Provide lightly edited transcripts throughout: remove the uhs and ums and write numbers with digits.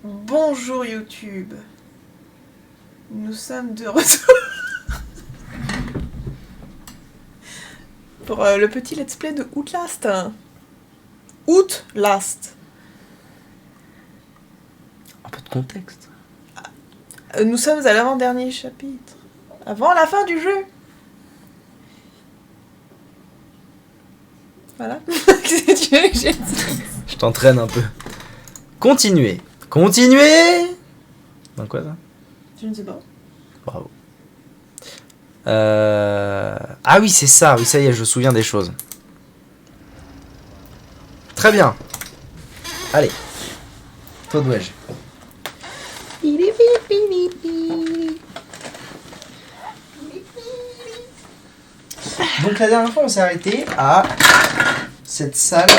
Bonjour YouTube. Nous sommes de retour pour le petit let's play de Outlast. Outlast. Un peu de contexte. Nous sommes à l'avant-dernier chapitre. Avant la fin du jeu. Voilà. Qu'est-ce que tu veux que j'ai dit ? Je t'entraîne un peu. Continuez. Continuez. Dans quoi ça ? Je ne sais pas. Bravo. Ah oui, c'est ça. Oui, ça y est, je me souviens des choses. Très bien. Allez. Todwedge. Donc la dernière fois, on s'est arrêté à cette salle.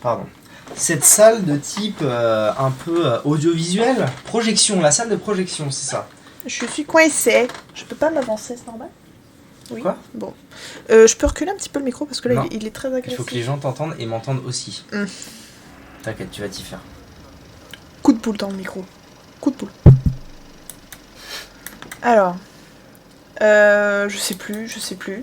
Pardon. Cette salle de type un peu audiovisuel. Projection, la salle de projection, c'est ça. Je suis coincée. Je peux pas m'avancer, c'est normal ? Oui. Quoi ? Bon. Je peux reculer un petit peu le micro parce que là, Non. il est très Il agressif. faut que les gens t'entendent et m'entendent aussi. T'inquiète, tu vas t'y faire. Coup de poule dans le micro. Coup de poule. Alors. Je sais plus.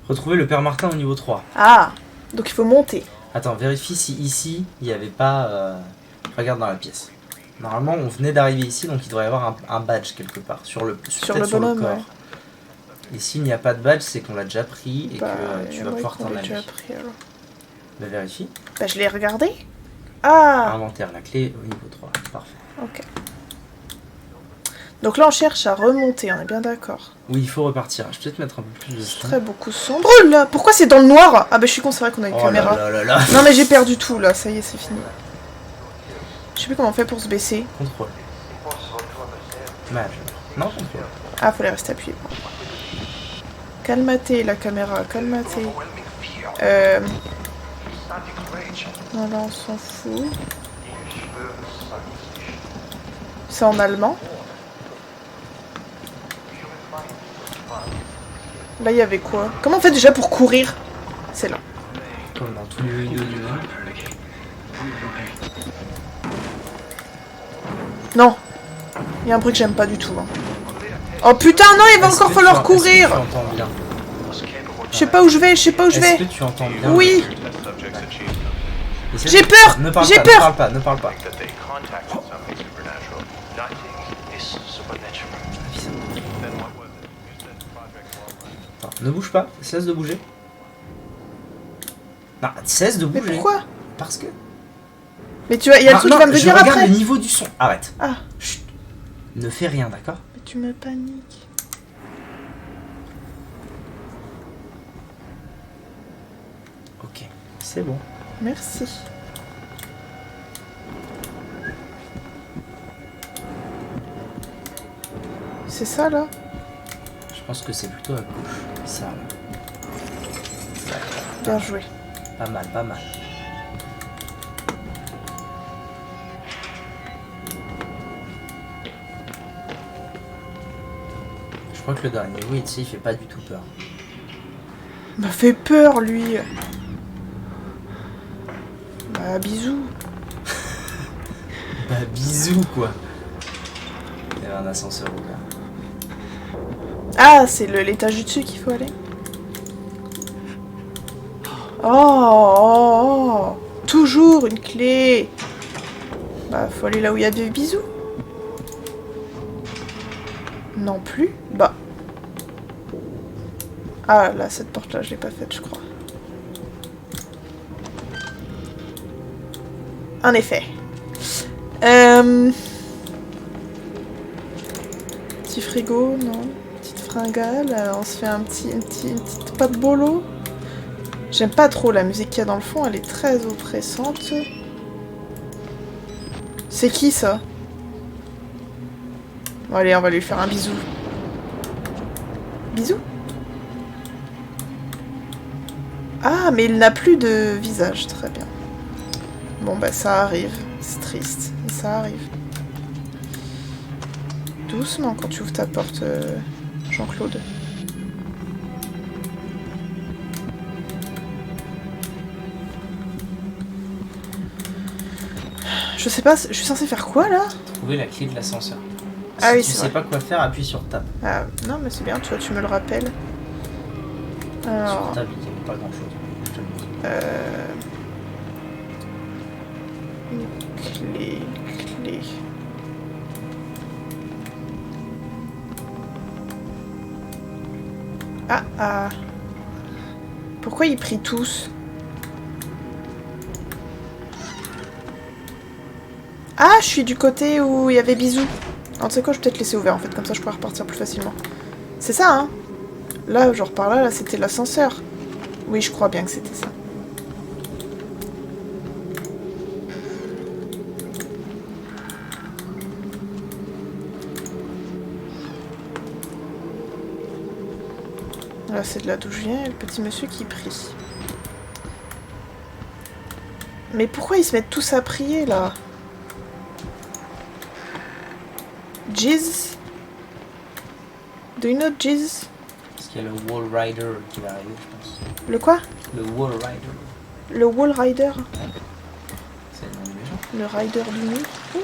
Retrouver le père Martin au niveau 3. Ah ! Donc il faut monter. Attends, vérifie si ici, il n'y avait pas... Regarde dans la pièce. Normalement, on venait d'arriver ici, donc il devrait y avoir un badge quelque part. Sur le bonhomme, corps. ouais. Et s'il n'y a pas de badge, c'est qu'on l'a déjà pris et Bah, que tu vas pouvoir t'en aller. déjà pris, alors. Bah, vérifie. Bah, je l'ai regardé. Ah ! Inventaire, la clé au niveau 3. Parfait. Ok. Donc là, on cherche à remonter, on est bien d'accord. Oui, il faut repartir. Je vais peut-être mettre un peu plus de son. Très beaucoup sombre. Oh là ! Pourquoi c'est dans le noir ? Ah bah je suis con, c'est vrai qu'on a une caméra. Là. Non mais j'ai perdu tout là, ça y est, c'est fini. Je sais plus comment on fait pour se baisser. Contrôle. Mage. Non, contrôle. Ah, faut les rester appuyés. Calmatez la caméra, calmatez. Non, là on s'en fout. C'est en allemand. Là, il y avait quoi ? Comment on fait déjà pour courir ? C'est là. Comme dans tous les jeux vidéo du monde. Non. Il y a un bruit que j'aime pas du tout. Hein. Oh putain, non, il va encore falloir courir. Est-ce que tu entends bien ? Je sais pas où je vais, Est-ce que tu entends bien ? Oui. Essaie J'ai de- peur. Ne parle J'ai pas, peur. ne parle pas. Attends, ne bouge pas, cesse de bouger. Non, cesse de Mais bouger. pourquoi ? Parce que... Mais tu vois, il y a le truc qui va me venir je regarde après. le niveau du son. Arrête. Ah, Chut. Ne fais rien, d'accord ? mais tu me paniques. Ok, c'est bon. Merci. C'est ça là ? Je pense que c'est plutôt à gauche. Ça, là. Bien joué. Pas mal, pas mal. Je crois que le dernier niveau, tu sais, il fait pas du tout peur. M'a fait peur lui. Bah bisous. Bah bisous quoi. Il y avait un ascenseur ouvert. Ah, c'est l'étage du dessus qu'il faut aller. Oh, toujours une clé. Bah faut aller là où il y a des bisous. Non plus. Bah. Ah là, cette porte là, je l'ai pas faite, je crois. En effet. Petit frigo, non. Petite fringale, on se fait une petite pâte bolo. J'aime pas trop la musique qu'il y a dans le fond, elle est très oppressante. C'est qui ça ? Bon allez, on va lui faire un bisou. Bisous ? Ah, mais il n'a plus de visage, très bien. Bon bah ça arrive, c'est triste, mais ça arrive. Doucement quand tu ouvres ta porte, Jean-Claude. Je sais pas, je suis censée faire quoi là? Trouver la clé de l'ascenseur. Ah Si oui, tu c'est sais vrai. pas quoi faire, appuie sur Tab. Ah, non, mais c'est bien, tu me le rappelles. Alors, Sur Tab, il n'y a pas grand chose. Je te le dis. clé. Ah. Pourquoi ils prient tous? Ah, je suis du côté où il y avait bisous. Alors tu sais quoi, je vais peut-être laisser ouvert en fait, comme ça je pourrais repartir plus facilement. C'est ça, hein? Là, genre par là, c'était l'ascenseur. Oui, je crois bien que c'était ça. Là, c'est de là d'où je viens, le petit monsieur qui prie. Mais pourquoi ils se mettent tous à prier, là? Jesus? Do you know Jesus? Parce qu'il y a le Wall Rider qui va arriver, je pense. Le quoi? Le Wall Rider. Le Wall Rider? C'est le nom du méchant. Le Rider du mur? Oh,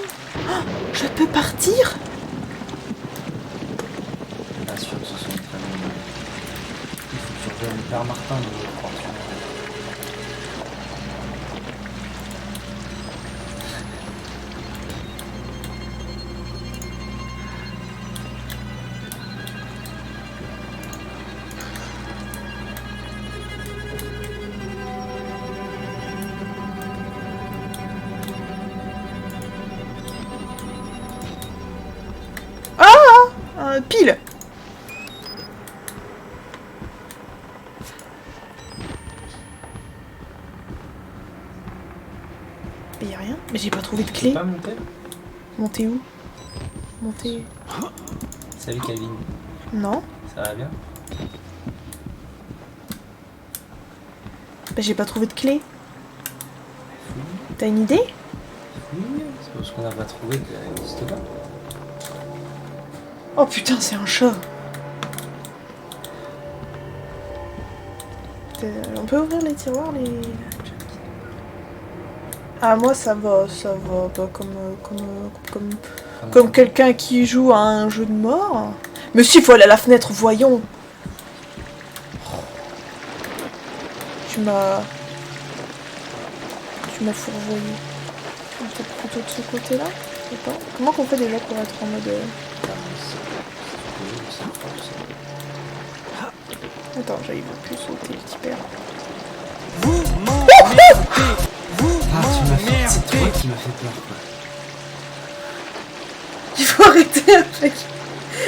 je peux partir? Pas sûr que ce soit une très bonne idée. Il faut que tu rejoignes Père Martin de fortune. Pile! Mais y'a rien. Mais j'ai pas trouvé de Tu clé. peux pas monter? Monter où? Monter... Salut Calvin. Non. Ça va bien? Bah j'ai pas trouvé de clé. Fouille. T'as une idée? Fouille. C'est parce qu'on n'a pas trouvé qu'elle n'existe pas. Oh putain, c'est un chat. On peut ouvrir les tiroirs, les... Ah, moi ça va pas comme quelqu'un qui joue à un jeu de mort. Mais si, il faut aller à la fenêtre, voyons. Tu m'as fourvoyé. Peut-être plutôt de ce côté-là, je sais pas. Comment qu'on fait déjà pour être en mode... Attends, j'arrive plus sauter le petit père. Ah, tu m'as fait... C'est toi qui m'as fait peur, quoi. Il faut arrêter avec...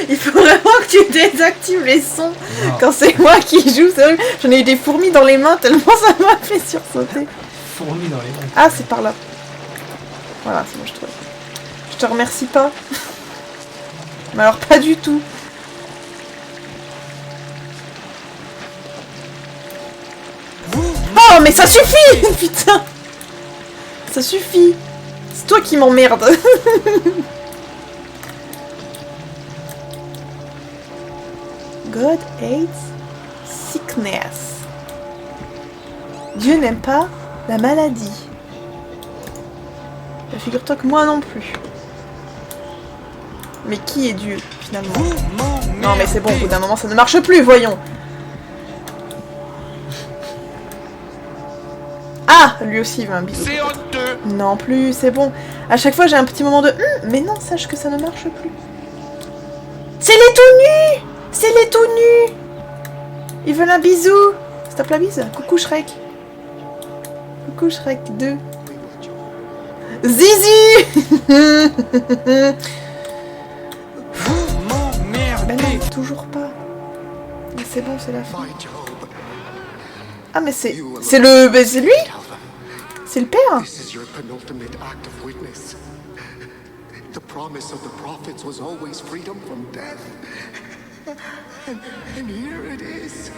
Il faut vraiment que tu désactives les sons Non. quand c'est moi qui joue. C'est vrai, j'en ai eu des fourmis dans les mains tellement ça m'a fait sursauter. Fourmi dans les mains. Ah, c'est par là. Voilà, c'est bon, je trouve. Je te remercie pas. Mais alors, pas du tout. Oh, mais ça suffit. Putain. Ça suffit. C'est toi qui m'emmerde. God hates sickness. Dieu n'aime pas la maladie. Bah, figure-toi que moi non plus. Mais qui est Dieu, finalement? Non, mais c'est bon, au bout d'un moment, ça ne marche plus, voyons. Ah, lui aussi, il veut un bisou. C'est honteux. Non plus, c'est bon. À chaque fois, j'ai un petit moment de... mais non, sache que ça ne marche plus. C'est les tout nus. C'est les tout nus. Ils veulent un bisou. Stop la bise. Coucou Shrek. Coucou Shrek 2. Zizi. Vous m'emmerdez. Ben non, toujours pas. Mais c'est bon, c'est la fin. Ah, mais c'est... C'est le... Ben c'est lui. C'est le père. This is your penultimate act of witness. The promise of the prophets was always freedom from death. And here it is.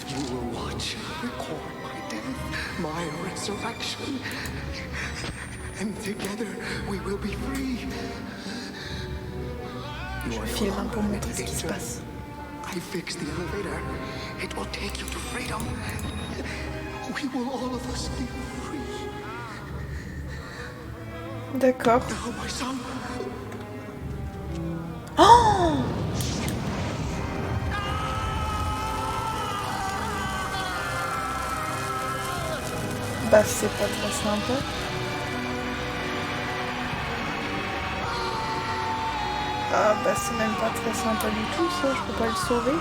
You will watch, record my death, my resurrection. And together we will be free. You are Filme no pour longer montrer ce in qui se danger. passe. I fixed the elevator. It will take you to freedom. We will all of us be free. D'accord. Oh, my son. Oh! Bah c'est pas très sympa. Ah bah c'est même pas très sympa du tout ça, je peux pas le sauver.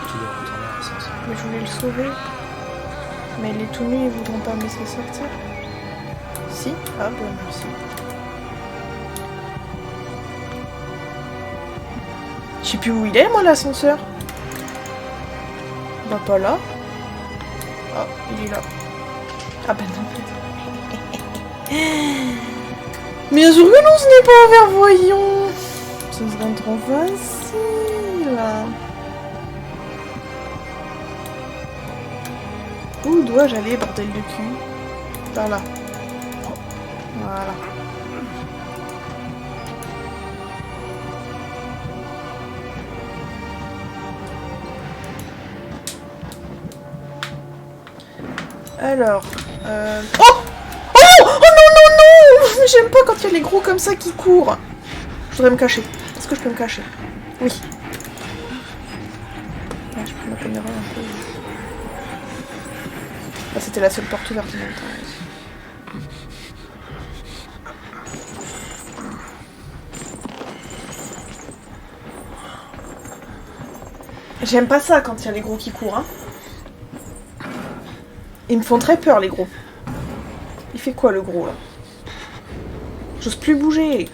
Tu dois retourner à l'ascenseur. Mais je voulais le sauver. Mais les tout nus ils voudront pas me laisser sortir. Si? Ah bah merci. Je sais plus où il est moi l'ascenseur. Bah pas là. Ah, il est là. Ah bah non. Bien sûr que non, ce n'est pas un verre-voyant. Ce serait trop facile. Où dois-je aller, bordel de cul? Par là. Voilà. Alors, Oh! Oh! Oh non, non, non! J'aime pas quand il y a les gros comme ça qui courent. Je voudrais me cacher. Est-ce que je peux me cacher? Oui. Ouais, je prends ma caméra un peu. Bah, c'était la seule porte ouverte en même temps. J'aime pas ça quand il y a les gros qui courent, hein. Ils me font très peur, les gros. Il fait quoi, le gros, là? J'ose plus bouger.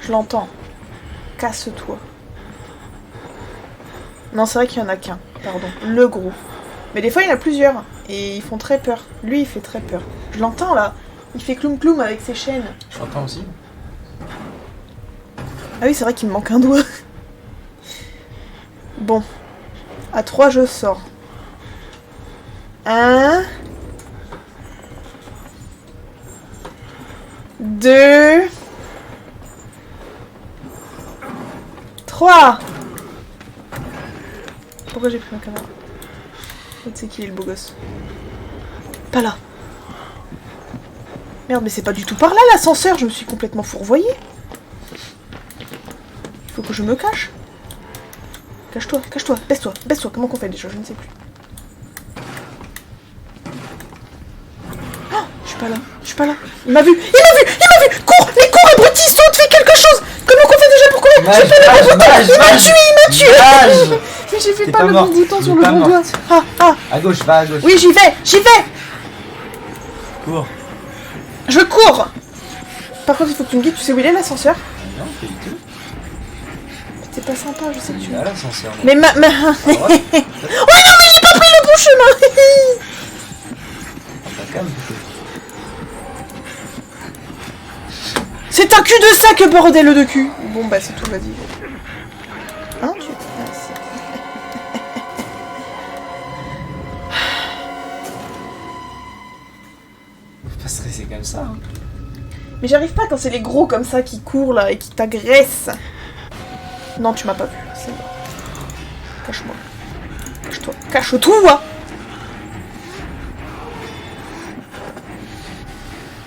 Je l'entends. Casse-toi. Non, c'est vrai qu'il y en a qu'un. Pardon. Le gros. Mais des fois, il y en a plusieurs. Et ils font très peur. Lui, il fait très peur. Je l'entends, là. Il fait cloum-cloum avec ses chaînes. Je l'entends aussi. Ah oui, c'est vrai qu'il me manque un doigt. Bon. À 3, je sors. 1... 2... 3. Pourquoi j'ai pris ma caméra? C'est qui est le beau gosse? Pas là. Merde, mais c'est pas du tout par là l'ascenseur, je me suis complètement fourvoyée. Il faut que je me cache. Cache-toi, cache-toi, baisse-toi, baisse-toi, comment qu'on fait déjà, je ne sais plus. Oh, je suis pas là, je suis pas là. Il m'a vu, il m'a vu, il m'a vu. Cours, mais cours, abruti, saute, fais quelque chose. Comment qu'on fait déjà pour courir? J'ai pas le bon bouton, il m'a tué, il m'a tué. Mais j'ai fait pas le bon bouton sur le bon doigt. Ah, ah. À gauche, va à gauche. Oui, j'y vais, j'y vais. Cours. Je cours. Par contre, il faut que tu me guides, tu sais où il est l'ascenseur? Non, pas du tout. C'est pas sympa, je sais que tu... Il est à l'ascenseur. Mais ma... Oh non, mais j'ai pas pris le bon chemin. Pas calme, C'est un cul-de-sac, bordel de cul. Bon, bah c'est tout, vas-y. Hein, tu... Merci. Faut pas stresser comme ça. Hein. Mais j'arrive pas quand c'est les gros comme ça qui courent là et qui t'agressent. Non, tu m'as pas vu, c'est bon. Cache-moi. Cache-toi. Cache-toi.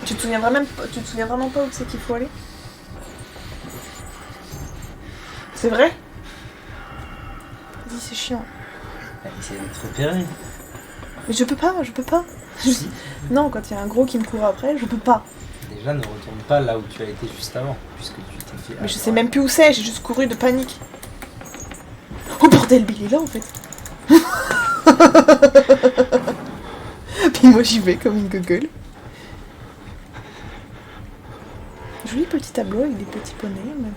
Tu te souviens vraiment pas où c'est qu'il faut aller? C'est vrai? Vas-y, c'est chiant. Essaye d'être repéré. Mais je peux pas. Si. Non, quand il y a un gros qui me court après, je peux pas. Déjà, ne retourne pas là où tu as été juste avant, puisque tu t'es fait... Mais je sais même plus où c'est, j'ai juste couru de panique. Oh bordel, Bill est là en fait. Puis moi j'y vais comme une gueule. Joli petit tableau avec des petits poneys, madame.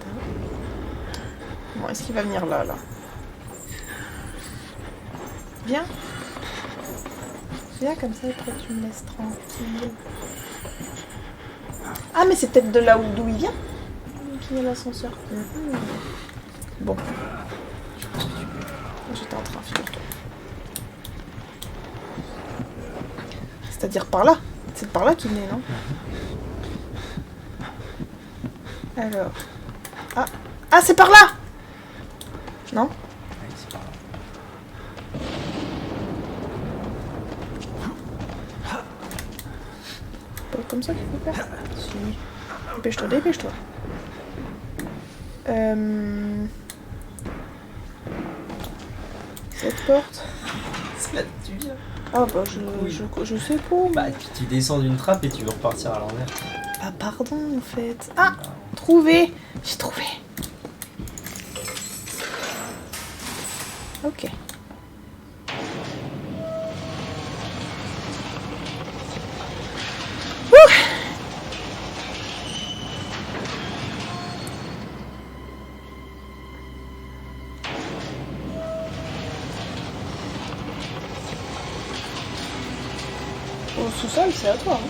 Bon, est-ce qu'il va venir là, là? Viens. Viens comme ça, après tu me laisses tranquille. Ah, mais c'est peut-être de là d'où il vient qu'il y a l'ascenseur. Bon. J'étais en train, figure-toi. C'est-à-dire par là. C'est par là qu'il venait, non? Alors. Ah. Ah, c'est par là! Non? Oui, c'est par là. pas comme ça qu'il faut faire. Si. Dépêche-toi, dépêche-toi. Cette porte. C'est là que tu viens. Ah bah je sais pas. Bah tu descends d'une trappe et tu veux repartir à l'envers. Ah pardon en fait. Ah, trouvé. J'ai trouvé. Ok. Au sous-sol, c'est à toi. Hein.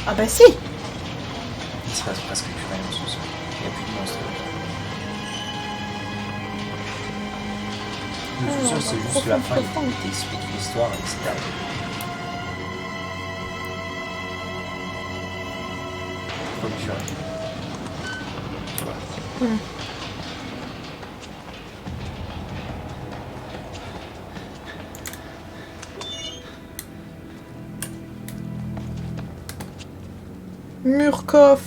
Ah bah si. Il se passe presque plus rien en sous-sol. Il n'y a plus de monstres. Le sous-sol, c'est juste la fin, il t'explique l'histoire et c'est terminé. Comme tu vois. Tu vois. Murkoff.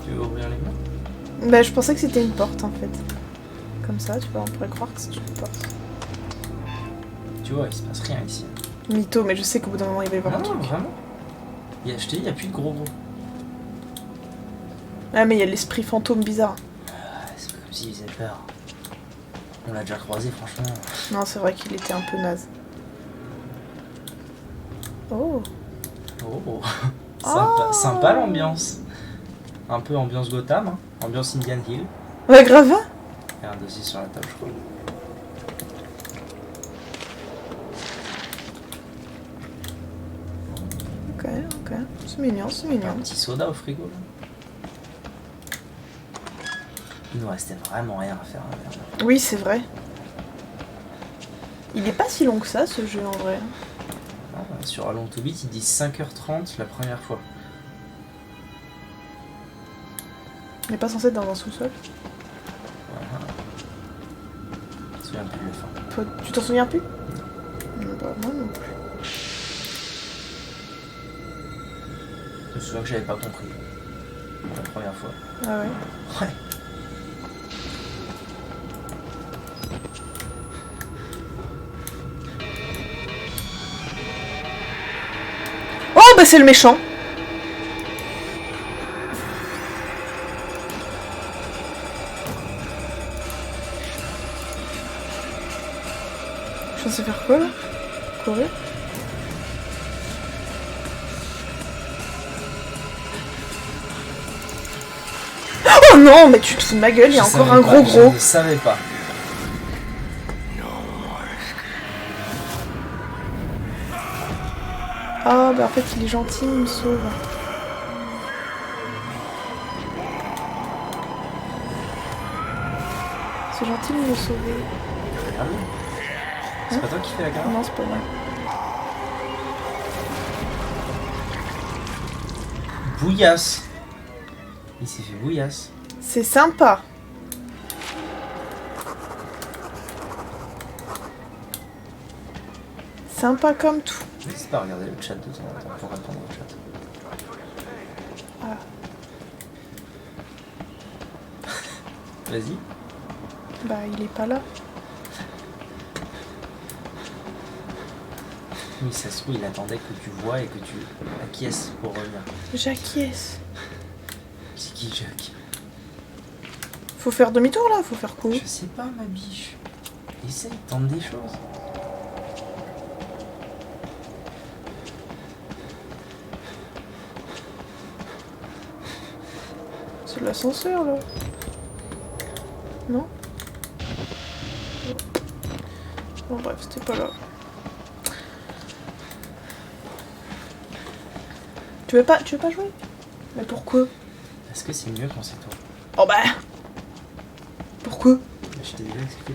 Tu veux ouvrir les mains? Bah je pensais que c'était une porte en fait. Comme ça, tu vois, on pourrait croire que c'est une porte. Tu vois, il se passe rien ici. Mytho, mais je sais qu'au bout d'un moment il va y avoir un Non, truc. vraiment. Je te dis, il n'y a plus de gros. Ah mais il y a l'esprit fantôme bizarre. C'est comme s'il faisait peur. On l'a déjà croisé, franchement. Non, c'est vrai qu'il était un peu naze. Oh. Oh, sympa, sympa l'ambiance. Un peu ambiance Gotham, hein. Ambiance Indian Hill. Ouais, grave. Il y a un dossier sur la table, je crois. Ok. C'est mignon, c'est mignon. Un petit soda au frigo, là. Il nous restait vraiment rien à faire. Oui, c'est vrai. Il est pas si long que ça, ce jeu, en vrai. Ah, sur Along to Beat, ils disent 5h30 la première fois. On n'est pas censé être dans un sous-sol. Voilà. Je me souviens plus de la fin. Toi, tu t'en souviens plus? Non, bah, moi non plus. Je me souviens que j'avais pas compris. La première fois. Ah ouais. Ouais. Oh, bah c'est le méchant. Je sais faire quoi là? Courir? Oh non, mais tu te fous de ma gueule, il y a Je encore savais un pas, gros. Je ne savais pas. Ah bah en fait il est gentil, il me sauve. C'est gentil de me sauver. Regarde. C'est pas toi qui fais la caméra? Non, c'est pas moi. Bouillasse. Il s'est fait bouillasse. C'est sympa. Sympa comme tout. N'hésite pas à regarder le chat de temps en temps pour répondre au chat. Ah. Vas-y. Bah il est pas là. Oui, ça se trouve, il attendait que tu vois et que tu acquiesces pour revenir. J'acquiesce. C'est qui, Jack? Faut faire demi-tour là, faut faire quoi? Je sais pas, ma biche. Essaye, tente des choses. C'est l'ascenseur là. Non? Bon bref, c'était pas là. Tu veux pas jouer? Mais pourquoi? Est-ce que c'est mieux quand c'est toi? Oh bah! Pourquoi? Je sais c'est déjà expliqué.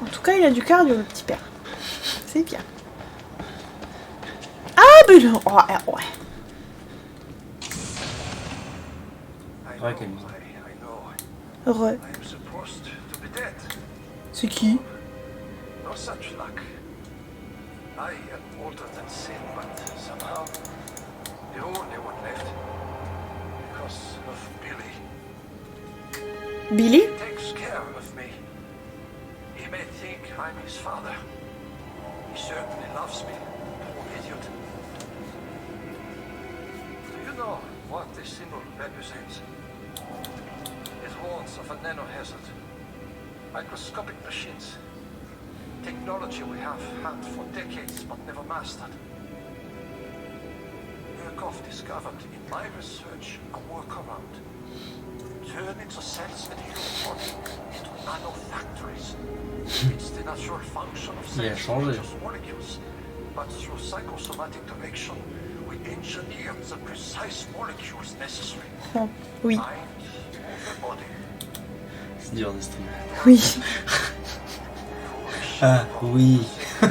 En tout cas, il a du cardio, le petit père. C'est bien. Ah, mais non. Oh, ouais. Ouais, qu'elle Heureux. C'est qui? No such luck. I am older than sin, but somehow the only one left. Because of Billy. Billy? He takes care of me. He may think I'm his father. He certainly loves me, poor idiot. Do you know what this symbol represents? It warns of a nanohazard. Microscopic machines. Technology we have had for decades but never mastered. Murkoff discovered in my research a workaround. Turning the cells in the human body into nanofactories. It's the natural function of Il a cells to changé. produce molecules, but through psychosomatic direction, we engineer the precise molecules necessary. Oh, oui. Mind over body. C'est dur de stream. Oui. Ah, oui. To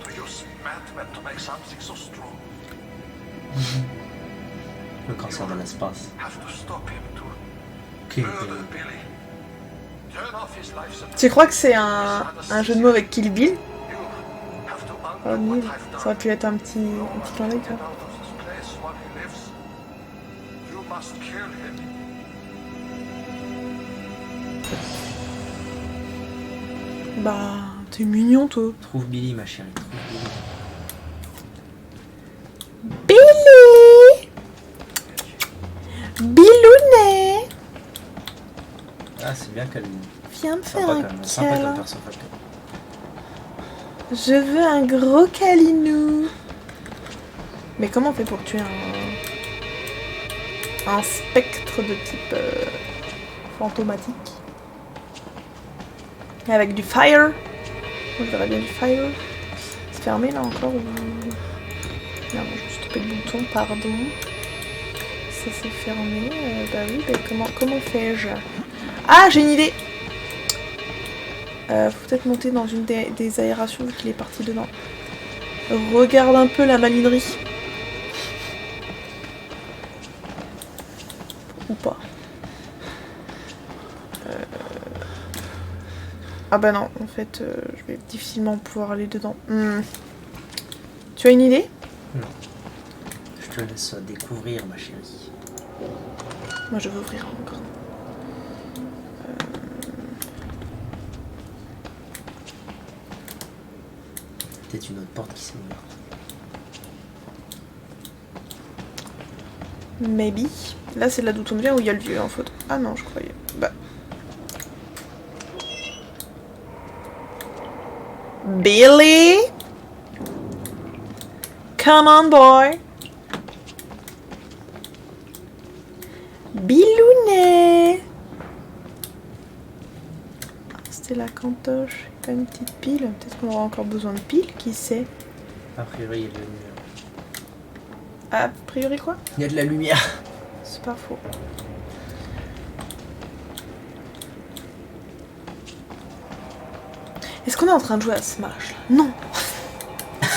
use madmen to make something so strong. Le cancer de l'espace. Have to stop him to Ok, murder Billy. Turn off his life support. Tu crois que c'est un jeu de mots avec Kill Bill? You have to Oh, undo nul. what I've Ça aurait done. pu être un petit clin d'œil, quoi. Get out of this place while he lives. You must kill him. Bah, t'es mignon, toi. trouve Billy, ma chérie. Trouve Billy. Billy! Bilounet! Ah, c'est bien calme. Viens me faire Sympa un quand même. Sympa comme câlin. perso facteur. Je veux un gros câlinou. Mais comment on fait pour tuer un spectre de type fantomatique? Avec du fire. Moi, je verrais bien du fire. C'est fermé là encore ou... Non, bon, je me suis trompé de bouton, pardon. Ça c'est fermé. Bah oui, bah comment fais-je? Ah, j'ai une idée. Faut peut-être monter dans une des aérations vu qu'il est parti dedans. Regarde un peu la malinerie. Ou pas. Ah bah non, en fait, je vais difficilement pouvoir aller dedans. Tu as une idée? Je te laisse découvrir, ma chérie. Moi, je veux ouvrir un grand. Peut-être une autre porte qui s'est ouverte. Maybe. Là, c'est là d'où on vient où il y a le vieux en photo. Ah non, je croyais. Bah. Billy! Come on, boy! Bilounet! C'était la cantoche. Pas une petite pile. Peut-être qu'on aura encore besoin de piles, qui sait? A priori, il y a de la lumière. A priori quoi? Il y a de la lumière. C'est pas faux. Est-ce qu'on est en train de jouer à Smash là? Non.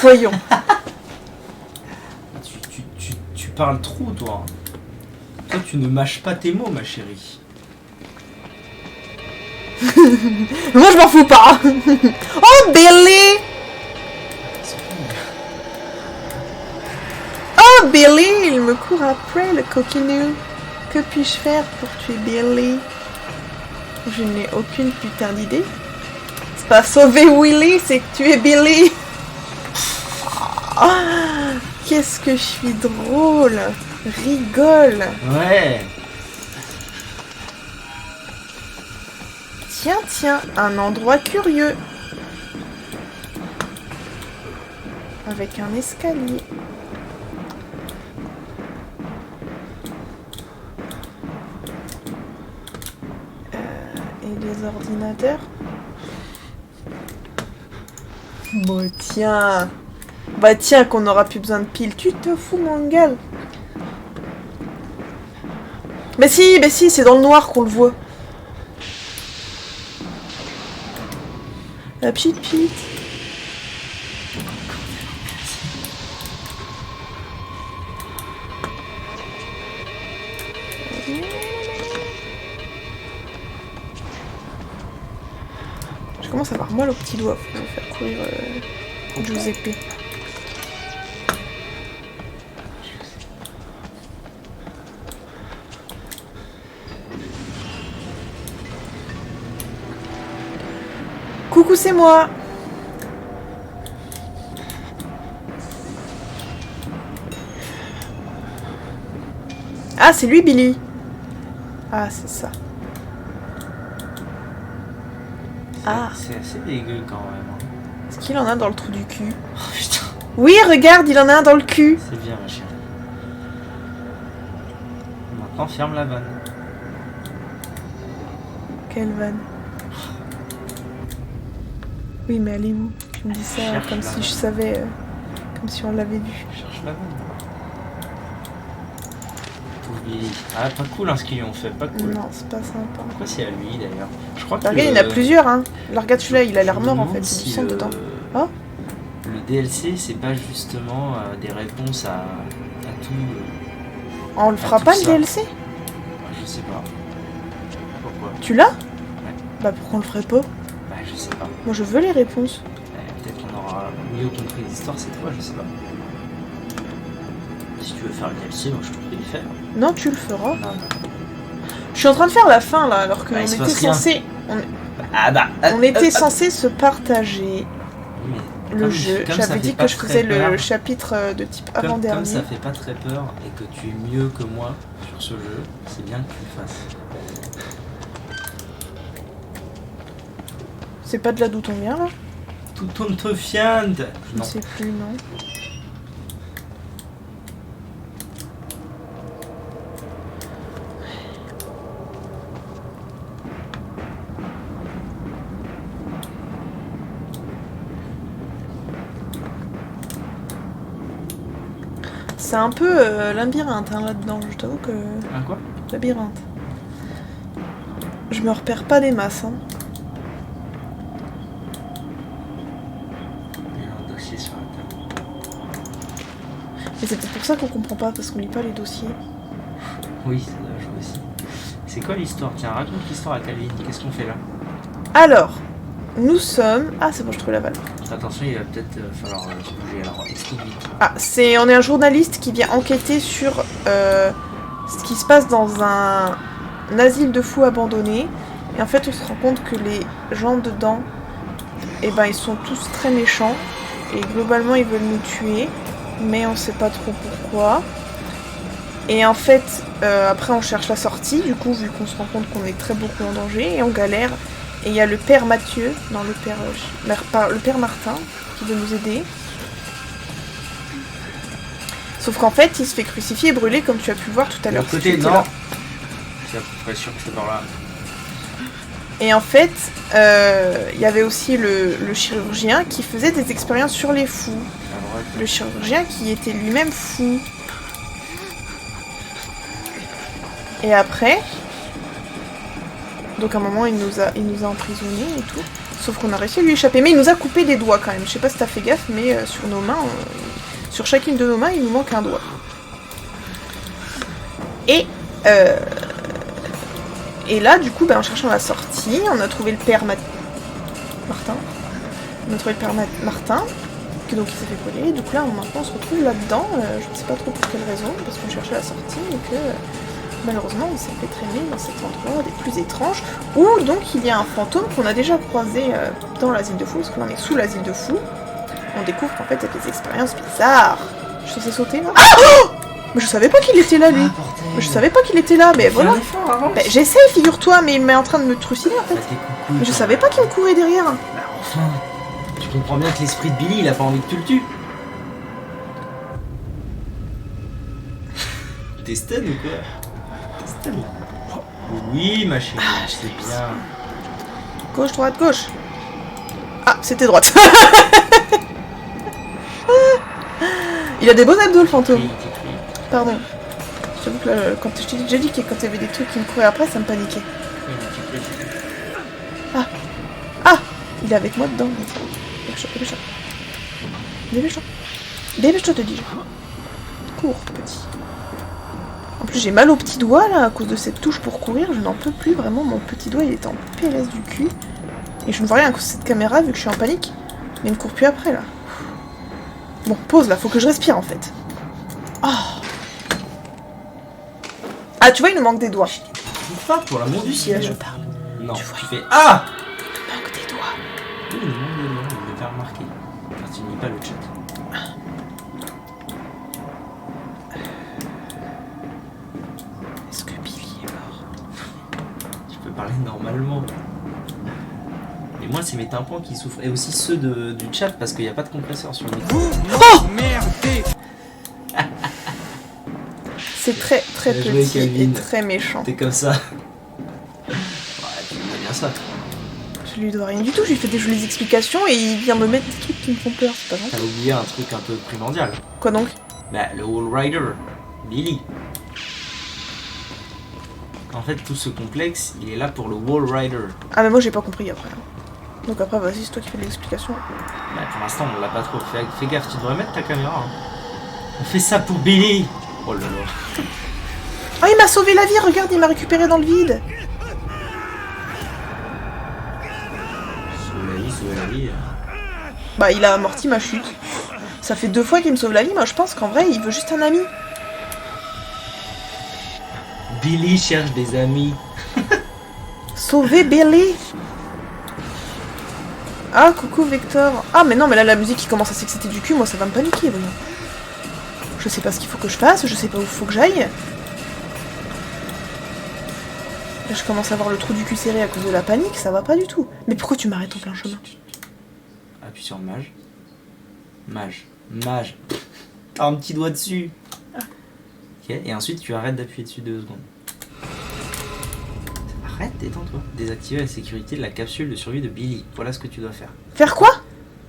Voyons. Tu parles trop, toi. Toi, tu ne mâches pas tes mots, ma chérie. Moi je m'en fous pas. Oh Billy! Oh Billy! Il me court après le coquinou. Que puis-je faire pour tuer Billy? Je n'ai aucune putain d'idée. C'est pas sauver Willy, c'est que tuer Billy. Ah, qu'est-ce que je suis drôle. Rigole. Ouais. Tiens, un endroit curieux. Avec un escalier. Et les ordinateurs. Bon, tiens. Bah tiens, qu'on n'aura plus besoin de piles. Tu te fous, mon gars. Mais si, c'est dans le noir qu'on le voit. La petite pite. Je commence à avoir mal au petit doigt. Faut me faire courir Giuseppe. Coucou, c'est moi. Ah, c'est lui, Billy. Ah, c'est ça. Ah. C'est assez dégueu quand même. Hein. Est-ce qu'il en a dans le trou du cul? Oh putain. Oui, regarde, il en a un dans le cul. C'est bien, ma chérie. Maintenant, ferme la vanne. Quelle vanne? Oui, mais elle est où? Tu me dis ça Cherche comme la si vanne. je savais, comme si on l'avait vu. Cherche la vanne. Pauvre Billy. Ah, pas cool hein, ce qu'ils lui ont fait, pas cool. Non, c'est pas sympa. Pourquoi c'est à lui d'ailleurs? Je crois que. Bah, regarde, il y en a plusieurs, hein. Là, regarde celui-là, il a l'air mort en fait, Si il y a du sang dedans. Oh. Le DLC, c'est pas justement des réponses à tout. On le fera tout pas le ça. DLC? Je sais pas. Pourquoi? Tu l'as? Bah pourquoi on le ferait pas? Bah, je sais pas. Moi je veux les réponses. Peut-être qu'on aura mieux compris l'histoire cette fois, je sais pas. Si tu veux faire le DLC, moi je te prie de le faire. Non, tu le feras. Non, non. Je suis en train de faire la fin là, alors qu'on Bah, il se était passe rien. censé. On était censé se partager le jeu. J'avais dit que je faisais le chapitre de type avant-dernier. Comme ça fait pas très peur et que tu es mieux que moi sur ce jeu, c'est bien que tu le fasses. C'est pas de là d'où on vient là? Tout on te fiande. Je ne Non. sais plus, non. C'est un peu labyrinthe hein, là-dedans, je t'avoue que... Un quoi? Labyrinthe. Je me repère pas des masses. Hein. Il y a un dossier sur la table. Et c'est peut-être pour ça qu'on comprend pas, parce qu'on lit pas les dossiers. Oui, ça doit jouer aussi. C'est quoi l'histoire? Tiens, raconte l'histoire à Calvin. Qu'est-ce qu'on fait là? Alors, nous sommes... Ah, c'est bon, je trouve la balle. Attention, il va peut-être falloir se bouger. Alors, explique vite. Ah, on est un journaliste qui vient enquêter sur ce qui se passe dans un asile de fous abandonné. Et en fait, on se rend compte que les gens dedans, eh ben, ils sont tous très méchants. Et globalement, ils veulent nous tuer. Mais on sait pas trop pourquoi. Et en fait, après, on cherche la sortie. Du coup, vu qu'on se rend compte qu'on est très beaucoup en danger. Et on galère. Et il y a le père Mathieu, non, le père Martin, qui veut nous aider. Sauf qu'en fait, il se fait crucifier et brûler, comme tu as pu voir tout à De l'heure. l'autre si tu côté, étais non. là. C'est à peu près sûr que c'est par là. Et en fait, il y avait aussi le chirurgien qui faisait des expériences sur les fous. À droite. Le chirurgien qui était lui-même fou. Et après... Donc à un moment, il nous a emprisonnés et tout. Sauf qu'on a réussi à lui échapper. Mais il nous a coupé des doigts quand même. Je sais pas si t'as fait gaffe, mais sur nos mains... Sur chacune de nos mains, il nous manque un doigt. Et là, du coup, en cherchant la sortie, on a trouvé le père Martin. On a trouvé le père Martin, que donc il s'est fait brûler. Donc là, maintenant, on se retrouve là-dedans. Je ne sais pas trop pour quelle raison, parce qu'on cherchait la sortie et que malheureusement, on s'est fait traîner dans cet endroit des plus étranges, où donc il y a un fantôme qu'on a déjà croisé dans l'asile de fous, parce que là, on est sous l'asile de fous. On découvre qu'en fait, il y a des expériences bizarres. Je suis censée sauter là? Ah oh, mais je savais pas qu'il était là, lui. Mais je savais pas qu'il était là, mais voilà. Bah, j'essaye, figure-toi, mais il m'est en train de me trucider en fait. Mais je savais pas qu'il me courait derrière. Bah enfin, tu comprends bien que l'esprit de Billy, il a pas envie que tu le tues. T'es stun ou quoi? T'es stun. Oui, ma chérie, c'est bien. Gauche, droite, gauche. Ah, c'était droite. Il a des beaux abdos, le fantôme. Il t'écrit. Pardon. J'avoue que là, quand je t'ai déjà dit que quand il y avait des trucs qui me couraient après, ça me paniquait. Ah, il est avec moi dedans. Dépêche-toi, dépêche-toi. Dépêche-toi. Dépêche-toi, te dis-je. Cours, petit. En plus, j'ai mal au petit doigt, là, à cause de cette touche pour courir. Je n'en peux plus, vraiment. Mon petit doigt, il est en PLS du cul. Et je ne vois rien à cause de cette caméra, vu que je suis en panique. Mais il me court plus après, là. Bon, pause, là. Faut que je respire, en fait. Oh. Ah, tu vois, il nous manque des doigts. Trouve pas, pour l'amour du ciel. Je parle. Non, Tu vois. tu fais Ah! Il nous manque des doigts. Oui, il manque des doigts, je vais faire remarquer. Car tu ne lis pas le chat. Est-ce que Billy est mort? Tu peux parler normalement. Et moi, c'est mes tympans qui souffrent. Et aussi ceux du chat, parce qu'il n'y a pas de compresseur sur le micro. Merdez. C'est très très Bien joué, petit et Calvin. très méchant. T'es comme ça. Ouais, tu me bien ça, toi. Je lui dois rien du tout, je lui fais des jolies explications et il vient me mettre des trucs qui me font peur, c'est pas gentil. T'as oublié un truc un peu primordial. Quoi donc? Bah, le Wall Rider, Billy. En fait, tout ce complexe, il est là pour le Wall Rider. Ah mais moi j'ai pas compris après. Donc après vas-y, c'est toi qui fais des explications. Bah, pour l'instant, on l'a pas trop. Fais gaffe, tu devrais mettre ta caméra. Hein. On fait ça pour Billy. Oh là là. Ah il m'a sauvé la vie, regarde, il m'a récupéré dans le vide. Sauve la vie. Bah il a amorti ma chute. Ça fait 2 fois qu'il me sauve la vie, moi je pense qu'en vrai il veut juste un ami. Billy cherche des amis. Sauver Billy. Ah coucou Vector. Ah mais non mais là la musique qui commence à s'exciter du cul, moi ça va me paniquer, voyons. Je sais pas ce qu'il faut que je fasse, je sais pas où il faut que j'aille. Là je commence à avoir le trou du cul serré à cause de la panique, ça va pas du tout. Mais pourquoi tu m'arrêtes au plein chemin? Appuie sur mage. Mage. T'as un petit doigt dessus. Ok, et ensuite tu arrêtes d'appuyer dessus 2 secondes. Arrête, détends-toi. Désactiver la sécurité de la capsule de survie de Billy. Voilà ce que tu dois faire. Faire quoi?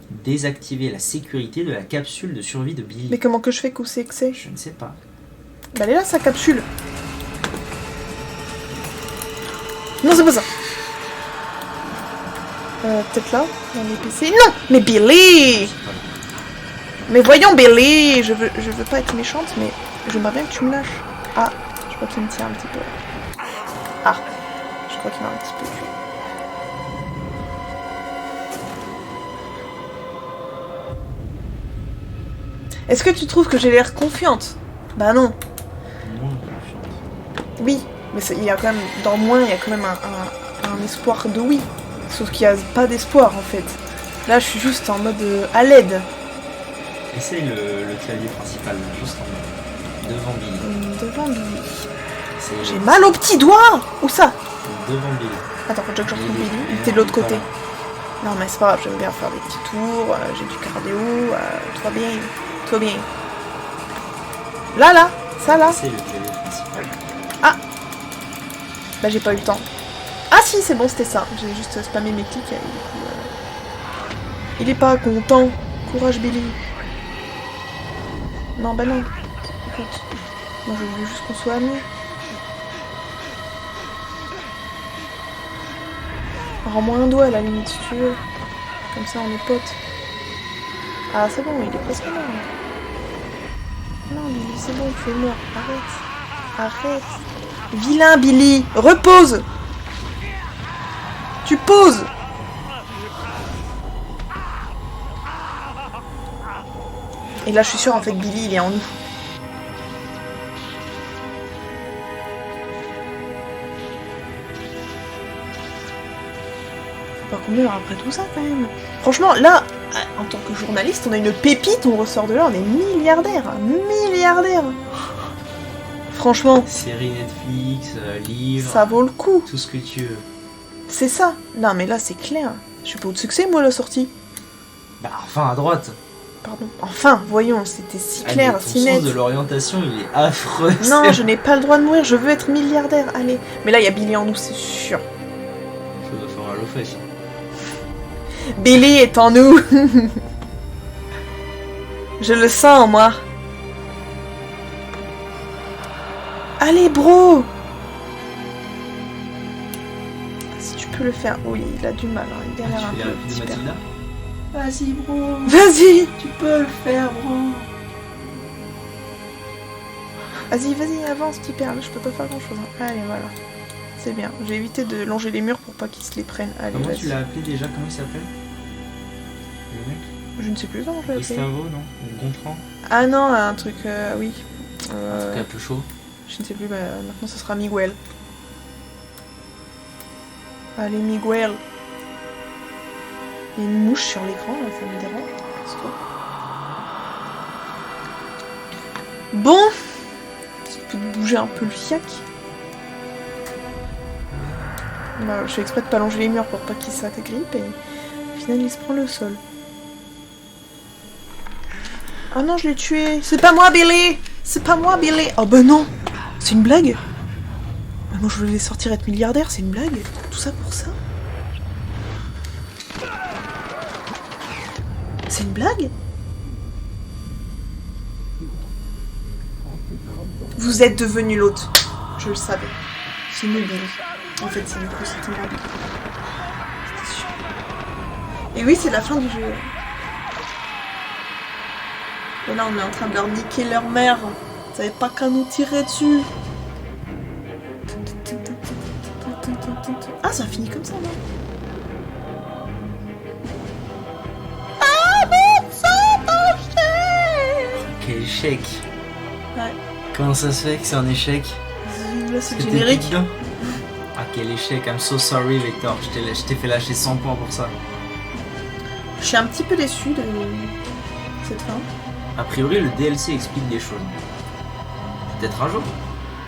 Désactiver la sécurité de la capsule de survie de Billy. Mais comment que je fais que c'est que c'est? Je ne sais pas. Bah elle est là sa capsule. Non c'est pas ça. Peut-être là, dans les PC. Non! Mais Billy! Mais voyons Billy! Je veux pas être méchante, mais j'aimerais bien que tu me lâches. Ah, je crois qu'il me tient un petit peu. Ah, je crois qu'il m'a un petit peu tué. Est-ce que tu trouves que j'ai l'air confiante? Bah non. Moins confiante. Oui, mais il y a quand même, dans moins, il y a quand même un espoir de oui. Sauf qu'il n'y a pas d'espoir en fait. Là, je suis juste en mode à l'aide. Essaye le clavier principal, là, juste en bas. Devant Billy. Devant lui. C'est J'ai mal au petit doigt! Où ça? devant Billy. Attends, faut que je retrouve Il est- Billy. Il était de l'autre côté. Voilà. Non, mais c'est pas grave, j'aime bien faire des petits tours. J'ai du cardio. Tout va bien. Tout va bien. Là, ça là. C'est le clavier principal. Bah, j'ai pas eu le temps. Ah si, c'est bon, c'était ça. J'ai juste spammé mes clics et du coup... Il est pas content. Courage, Billy. Non, bah non. Écoute. Moi, je voulais juste qu'on soit amis. Rends-moi un doigt à la limite, si tu veux. Comme ça, on est potes. Ah, c'est bon, il est presque mort. Non, Billy, c'est bon, tu es mort. Arrête. Arrête. Vilain, Billy. Repose. Tu poses. Et là, je suis sûre, en fait, Billy, il est en nous. Faut pas qu'on meure après tout ça, quand même. Franchement, là, en tant que journaliste, on a une pépite, on ressort de là, on est milliardaire. Milliardaire. Franchement, Série Netflix, livre, ça vaut le coup. tout ce que tu veux. C'est ça. Non, mais là, c'est clair. Je suis pas au succès, moi, la sortie. Bah, enfin à droite. Pardon. Enfin, voyons, c'était si Ah, clair, mais ton si sens net. de l'orientation, il est affreux. Non, je n'ai pas le droit de mourir, je veux être milliardaire, allez. Mais là, il y a Billy en nous, c'est sûr. Ça doit faire mal aux fesses. Billy est en nous. Je le sens, moi. Allez, bro! Si tu peux le faire. Oui, il a du mal, hein. Il galère un Tu fais peu. la vie de petit père. Mathilda. Vas-y, bro. Vas-y! Tu peux le faire, bro. Vas-y, avance, petit père. Là, je peux pas faire grand-chose. Hein. Allez, voilà. C'est bien. J'ai évité de longer les murs pour pas qu'ils se les prennent. Allez, Comment vas-y. tu l'as appelé déjà? Comment il s'appelle? Le mec? Je ne sais plus comment je l'ai appelé. Gustavo, non? Ou Gontran? Ah non, un truc, oui. Un truc un peu chaud. Je ne sais plus, maintenant ce sera Miguel. Allez, Miguel. Il y a une mouche sur l'écran, là, ça me dérange. C'est quoi? Bon. Tu peux bouger un peu le fiac. Bah, je fais exprès de pas longer les murs pour pas qu'il s'agrippe et au final il se prend le sol. Ah non, je l'ai tué. C'est pas moi, Billy. C'est pas moi, Billy. Oh bah non. C'est une blague. Bah, moi je voulais sortir être milliardaire, c'est une blague. Tout ça pour ça. C'est une blague. Vous êtes devenu l'autre. Je le savais. C'est nous, Billy. En fait, c'est du coup, c'était moi. C'était sûr. Et oui, c'est la fin du jeu. Et là, on est en train de leur niquer leur mère. Vous savez pas qu'à nous tirer dessus. Ah, ça finit comme ça, non? Quel échec! Ouais. Comment ça se fait que c'est un échec? Là, c'est le C'était générique. dedans. Ah, quel échec! I'm so sorry, Victor. Je t'ai fait lâcher 100 points pour ça. Je suis un petit peu déçue de cette fin. A priori, le DLC explique des choses. Peut-être un jour.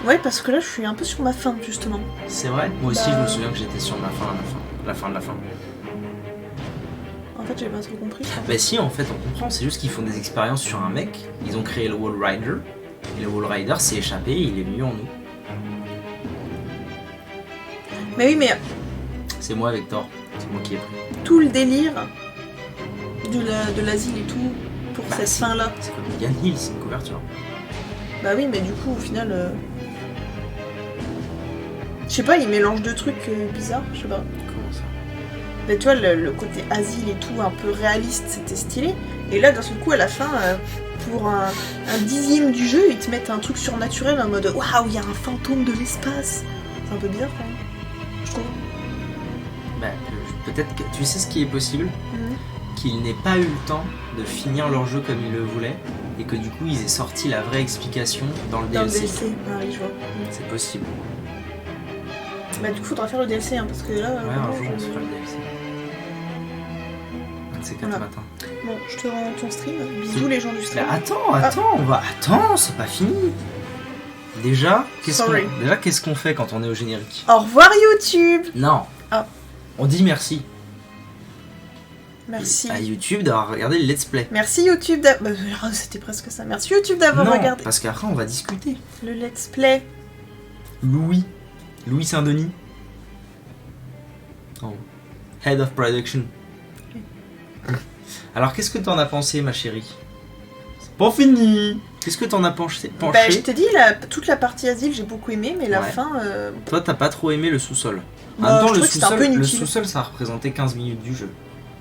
Ouais, parce que là, je suis un peu sur ma fin, justement. C'est vrai? Moi aussi, Bah, je me souviens que j'étais sur la fin de la fin. En fait, j'avais pas trop compris. je crois. Bah si, en fait, on comprend. C'est juste qu'ils font des expériences sur un mec. Ils ont créé le Wall Rider. Et le Wall Rider s'est échappé et il est venu en nous. Mais oui, mais C'est moi, Victor. C'est moi qui ai pris. tout le délire de l'asile et tout, pour Bah, cette si. fin-là. C'est comme Yann Hill, c'est une couverture. Bah oui, mais du coup, au final... Je sais pas, il mélange deux trucs bizarres, je sais pas. Comment ça? Mais tu vois, le côté asile et tout, un peu réaliste, c'était stylé. Et là, d'un seul coup, à la fin, pour un dixième du jeu, ils te mettent un truc surnaturel en mode « Waouh, il y a un fantôme de l'espace !» C'est un peu bizarre, quand même. Je trouve. Bah, peut-être que tu sais ce qui est possible, qu'ils n'aient pas eu le temps de finir leur jeu comme ils le voulaient, et que du coup ils aient sorti la vraie explication dans le Dans le DLC. DLC, ah oui, je vois. C'est possible. Bah du coup, faudra faire le DLC, hein, parce que là... Ouais, vraiment, un jour on je- se fera le DLC. C'est 4 Voilà. matin. Bon, je te rends ton stream. Bisous les gens du Mais stream. attends, c'est pas fini. Déjà, Sorry. qu'est-ce qu'on fait quand on est au générique? Au revoir YouTube. Non. Ah. On dit merci. Merci. À YouTube d'avoir regardé le let's play. Merci YouTube d'avoir... c'était presque ça. Merci YouTube d'avoir Non, regardé parce qu'après on va discuter. le let's play. Louis Saint-Denis. Oh. Head of Production. Alors qu'est-ce que t'en as pensé, ma chérie? C'est pas fini. Qu'est-ce que t'en as penché? Bah, je t'ai dit, toute la partie asile, j'ai beaucoup aimé, mais la Ouais. fin... Toi, t'as pas trop aimé le sous-sol. En Bah, même temps, je le trouvais que c'était un peu sous-sol, inutile. ça représentait 15 minutes du jeu.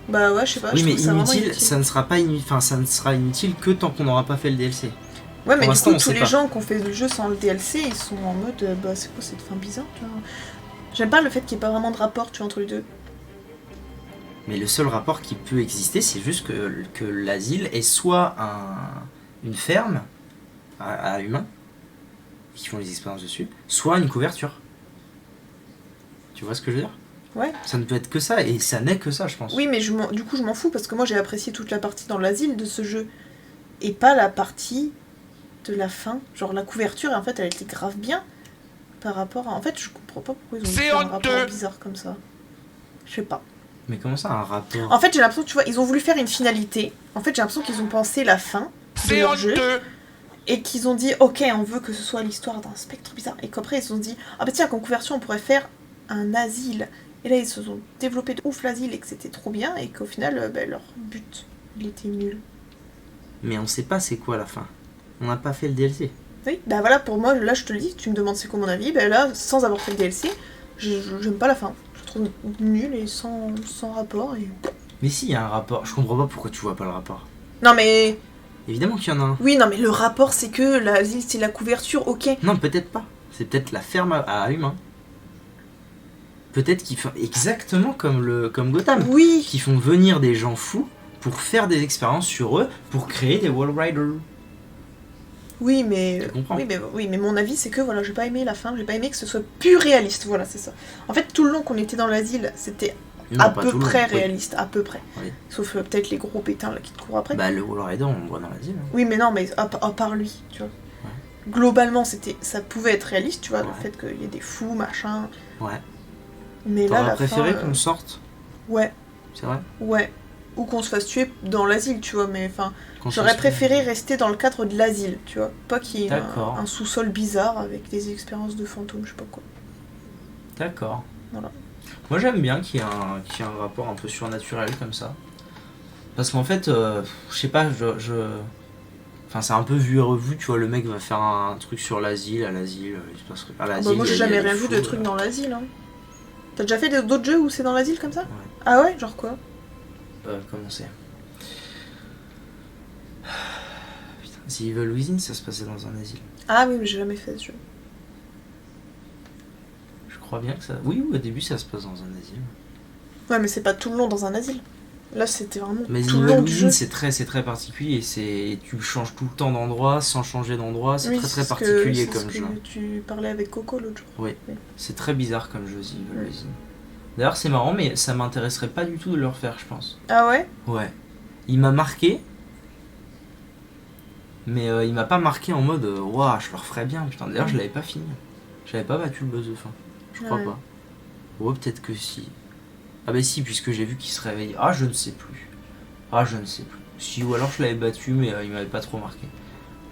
Bah ouais, je sais pas. Oui, je mais trouve ça vraiment inutile, ça ne sera pas ça ne sera inutile que tant qu'on n'aura pas fait le DLC. Ouais, mais Pour du l'instant, coup, on tous sait les pas. gens qui ont fait le jeu sans le DLC, ils sont en mode, bah c'est quoi cette fin bizarre, tu vois. J'aime pas le fait qu'il n'y ait pas vraiment de rapport, tu vois, entre les deux. Mais le seul rapport qui peut exister, c'est juste que l'asile est soit une ferme à humains, qui font les expériences dessus, soit une couverture. Tu vois ce que je veux dire? Ouais. Ça ne peut être que ça, et ça n'est que ça, je pense. Oui, mais du coup, je m'en fous, parce que moi, j'ai apprécié toute la partie dans l'asile de ce jeu, et pas la partie de la fin. Genre, la couverture, en fait, elle était grave bien, par rapport à... En fait, je comprends pas pourquoi ils ont C'est fait un honteux. rapport bizarre comme ça. Je sais pas. Mais comment ça, un rapport? En fait, j'ai l'impression que, tu vois, ils ont voulu faire une finalité. En fait, j'ai l'impression qu'ils ont pensé la fin de C'est leur jeu. honteux. Et qu'ils ont dit, ok, on veut que ce soit l'histoire d'un spectre bizarre. Et qu'après, ils se sont dit, ah bah tiens, qu'en conversion, on pourrait faire un asile. Et là, ils se sont développés de ouf l'asile et que c'était trop bien. Et qu'au final, bah, leur but, il était nul. Mais on sait pas c'est quoi la fin. On n'a pas fait le DLC. Oui, bah voilà, pour moi, là je te le dis, tu me demandes c'est quoi mon avis, bah là, sans avoir fait le DLC, j'aime pas la fin. Je trouve nul et sans rapport. Et... Mais si, il y a un rapport. Je comprends pas pourquoi tu vois pas le rapport. Non mais... Évidemment qu'il y en a un. Oui, non mais le rapport c'est que l'asile c'est la couverture, ok. Non, peut-être pas. C'est peut-être la ferme à humains. Peut-être qu'ils font exactement comme Gotham. Oui. Qui font venir des gens fous pour faire des expériences sur eux, pour créer des Wall Riders. Oui, mais... Tu comprends. Oui, mais mon avis c'est que voilà, j'ai pas aimé la fin, j'ai pas aimé que ce soit plus réaliste, voilà, c'est ça. En fait, tout le long qu'on était dans l'asile, c'était Non, à pas peu tout le près long, oui. réaliste, à peu près. Oui. Sauf peut-être les gros pétards là qui te courent après. Bah, le Wall Rider, on le voit dans l'asile. Hein. Oui, mais non, mais à part lui, tu vois. Globalement, ça pouvait être réaliste, tu vois, le fait qu'il y ait des fous, machin. Ouais. Mais là, T'aurais la préféré fin, qu'on sorte, ouais, c'est vrai ouais. Ou qu'on se fasse tuer dans l'asile, tu vois, mais enfin... Qu'on J'aurais se- préféré rester dans le cadre de l'asile, tu vois. Pas qu'il y ait D'accord. un sous-sol bizarre avec des expériences de fantômes, je sais pas quoi. D'accord. Voilà. Moi j'aime bien qu'il y ait un rapport un peu surnaturel comme ça. Parce qu'en fait, je sais pas, Enfin, c'est un peu vu et revu, tu vois, le mec va faire un truc sur l'asile, à l'asile, il se passe à l'asile. Bah, moi, j'ai il y a jamais des rien vu fous, de trucs dans l'asile, hein. T'as déjà fait d'autres jeux où c'est dans l'asile comme ça? Ouais. Ah ouais? Genre quoi? Comment c'est Putain, The Evil Within, ça se passait dans un asile. Ah oui, mais j'ai jamais fait ce jeu. Je crois bien que ça... Oui, au début, ça se passe dans un asile. Ouais, mais c'est pas tout le long dans un asile. Là, c'était vraiment Mais The tout le long Evil du Within, jeu. c'est très particulier. Tu changes tout le temps d'endroit, sans changer d'endroit. C'est Oui, très c'est ce particulier que- comme c'est ce jeu. que tu parlais avec Coco l'autre jour. Oui, Oui. c'est très bizarre comme jeu, The Evil Ouais. Within. D'ailleurs, c'est marrant, mais ça m'intéresserait pas du tout de le refaire, je pense. Ah ouais? Ouais. Il m'a marqué, mais il m'a pas marqué en mode waouh, je le referais bien, putain. D'ailleurs, je l'avais pas fini. J'avais pas battu le boss de fin. Je crois Ouais. pas. Ouais, peut-être que si. Ah, bah si, puisque j'ai vu qu'il se réveille. Ah, je ne sais plus. Ah, je ne sais plus. Si, ou alors je l'avais battu, mais il m'avait pas trop marqué.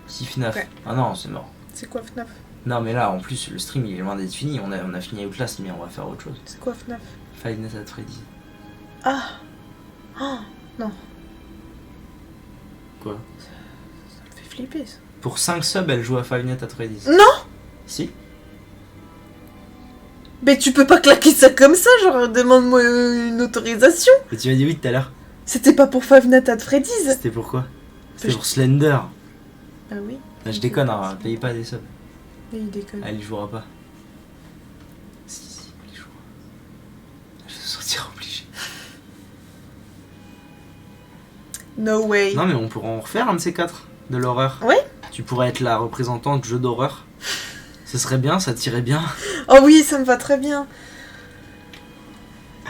Si, FNAF. Ouais. Ah non, c'est mort. C'est quoi FNAF? Non, mais là, en plus, le stream il est loin d'être fini. On a fini Outlast, mais on va faire autre chose. C'est quoi FNAF? Five Nights at Freddy's. Ah! Oh, non, Quoi? ça me fait flipper ça. Pour 5 subs, elle joue à Five Nights at Freddy's. Non! Si? Mais tu peux pas claquer ça comme ça, genre demande-moi une autorisation. Et tu m'as dit oui tout à l'heure. C'était pas pour Five Nights at Freddy's. C'était pourquoi? C'était Je- pour Slender. Ah oui. Là, je déconne, hein, payez pas des subs. Mais il déconne. Elle y jouera pas. Si, elle y jouera. Elle se sentira obligée. No way. Non, mais on pourra en refaire un de ces quatre, de l'horreur. Ouais. Tu pourrais être la représentante jeu d'horreur. Ce serait bien, ça tirait bien. Oh oui, ça me va très bien.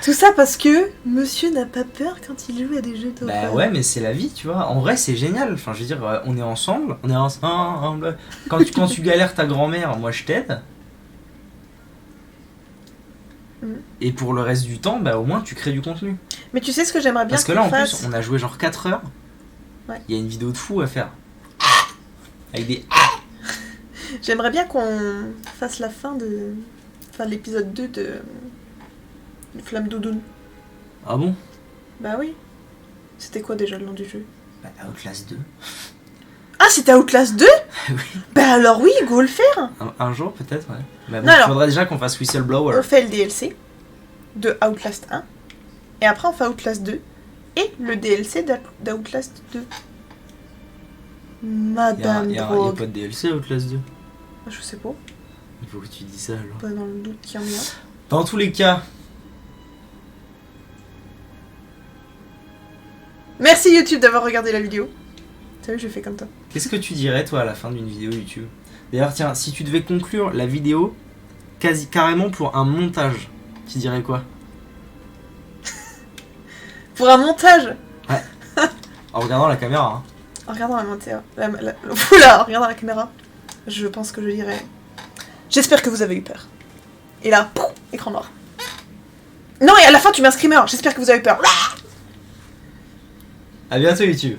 Tout ça parce que monsieur n'a pas peur quand il joue à des jeux d'horreur. Bah ouais, mais c'est la vie, tu vois. En vrai, c'est génial. Enfin, je veux dire, on est ensemble. On est ensemble. Quand tu galères ta grand-mère, moi je t'aide. Et pour le reste du temps, bah au moins tu crées du contenu. Mais tu sais ce que j'aimerais bien Parce que là, en qu'on fasse. plus, on a joué genre 4 heures. Ouais. Il y a une vidéo de fou à faire. Avec des... J'aimerais bien qu'on fasse la fin de. Enfin, l'épisode 2 de. Flamme Doudoune. Ah bon? Bah oui. C'était quoi déjà le nom du jeu? Bah Outlast 2. Ah, c'était Outlast 2? Oui. Bah alors oui, go le faire. Un jour peut-être, ouais. Mais bon, Non, il alors- faudrait déjà qu'on fasse Whistleblower. On fait le DLC de Outlast 1. Et après, on fait Outlast 2. Et le DLC d'Outlast 2. Il Madame y a Drogue. pas de DLC Outlast 2. Je sais pas. Il faut que tu dis ça alors. Pas dans le doute qu'il y en a. Dans tous les cas, Merci YouTube d'avoir regardé la vidéo. T'as vu, je fais comme toi. qu'est-ce que tu dirais toi à la fin d'une vidéo YouTube? D'ailleurs, tiens, si tu devais conclure la vidéo carrément pour un montage, tu dirais quoi? Pour un montage. En regardant la caméra, hein. En regardant la montage. Oula, en regardant la caméra. Je pense que je dirais. J'espère que vous avez eu peur. Et là, pouf, écran noir. Non, et à la fin, tu mets un screamer. J'espère que vous avez eu peur. À bientôt YouTube.